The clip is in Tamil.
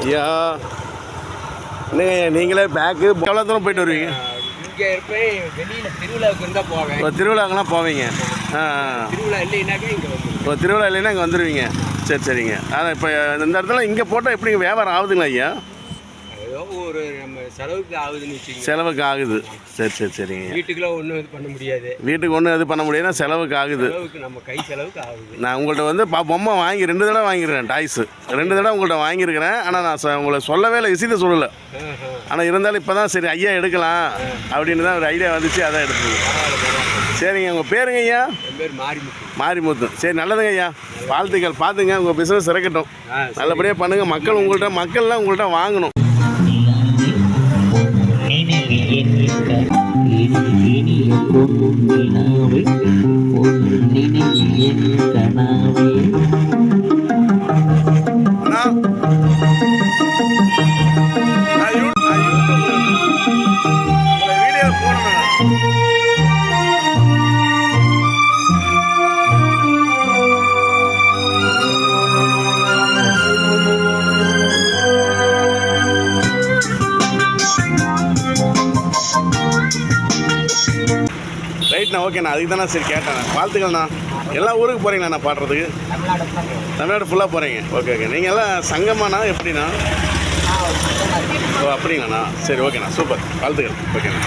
ஐயா என்னங்க நீங்களே பேக்கு எவ்வளோ தூரம் போயிட்டு வருவீங்க? இங்கே இருப்பேன், வெளியில் திருவிழாவுக்கு இருந்தால் போவேன். இப்போ திருவிழாக்கெல்லாம் போவீங்க? திருவிழா இல்லைனாக்கா இங்கே வந்து இப்போ திருவிழா இல்லைன்னா இங்கே வந்துடுவீங்க. சரி சரிங்க. ஆனால் இப்போ இந்த இடத்துல இங்கே போட்டால் எப்படி வியாபாரம் ஆகுதுங்களா ஐயா? ஏதோ ஒரு நம்ம செலவுக்கு ஆகுதுன்னு வச்சுக்கோங்க. செலவுக்கு ஆகுது. சரி சரி சரிங்க. வீட்டுக்குலாம் ஒன்றும் இது பண்ண முடியாது. வீட்டுக்கு ஒன்றும் இது பண்ண முடியாதுன்னா செலவுக்கு ஆகுது. செலவுக்கு நம்ம கை செலவுக்கு ஆகுது. நான் உங்கள்கிட்ட வந்து பொம்மை வாங்கி 2 தடவை வாங்கியிருக்கேன். டாய்ஸு 2 தடவை உங்கள்கிட்ட வாங்கியிருக்கிறேன். ஆனால் நான் உங்களை சொல்லவே இல்லை, விஷயத்தை சொல்லலை. ஆனால் இருந்தாலும் இப்போ தான் சரி ஐயா எடுக்கலாம் அப்படின்னு தான் ஒரு ஐடியா வந்துச்சு, அதான் எடுத்துது. சரிங்க. உங்கள் பேருங்க ஐயா? என் பேர் மாரிமுத்து. மாரிமுத்து. சரி நல்லதுங்க ஐயா, வாழ்த்துக்கள். பார்த்துங்க உங்கள் பிஸ்னஸ் இறக்கட்டும், நல்லபடியாக பண்ணுங்கள். மக்கள்லாம் உங்கள்கிட்ட வாங்கணும். வீடியோ போடணும். ரைட்ண்ணா, ஓகேண்ணா. அதுக்கு தானே சரி கேட்டேண்ணா. வாழ்த்துக்கள்ண்ணா. எல்லா ஊருக்கு போகிறீங்களா நான் பாடுறதுக்கு? தமிழ்நாடு ஃபுல்லாக போகிறீங்க. Okay okay. நீங்கள் எல்லாம் சங்கமாண்ணா எப்படிண்ணா? ஓ அப்படிங்களாண்ணா. சரி ஓகேண்ணா, சூப்பர். வாழ்த்துக்கள். ஓகேண்ணா.